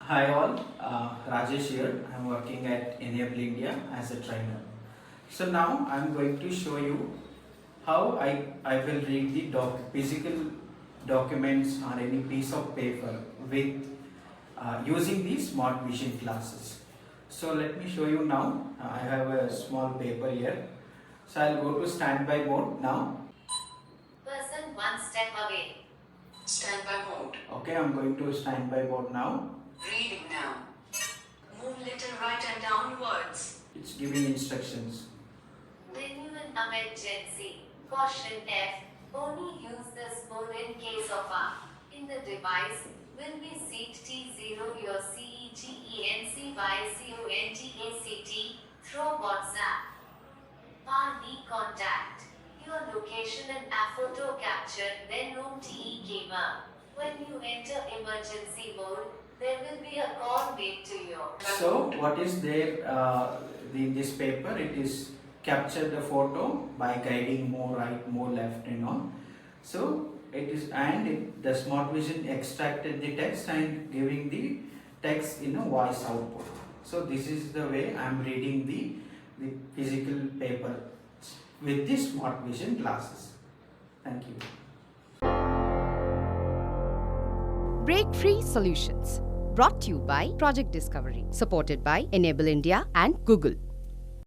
Hi all, Rajesh here. I'm working at Enable India as a trainer. So now I'm going to show you how I will read the physical documents or any piece of paper with using the smart vision glasses. So let me show you now. I have a small paper here. So I'll go to standby mode now. Person one step away. Standby mode. Okay, I'm going to standby mode now. Reading now. Move little right and downwards. It's giving instructions. When you in emergency, caution F. Only use this mode in case of a. In the device, will be seat T0 your CEGENCYCONTACT through WhatsApp. RD contact. Your location and a photo capture, then room TE camera. When you enter emergency mode, there will be a call made to you. So what is there in this paper? It is capture the photo by guiding more right, more left and on. So it is the smart vision extracted the text and giving the text in a voice output. So this is the way I am reading the physical paper with the smart vision glasses. Thank you. Breakfreesolutions, brought to you by Project Discovery, supported by Enable India and Google.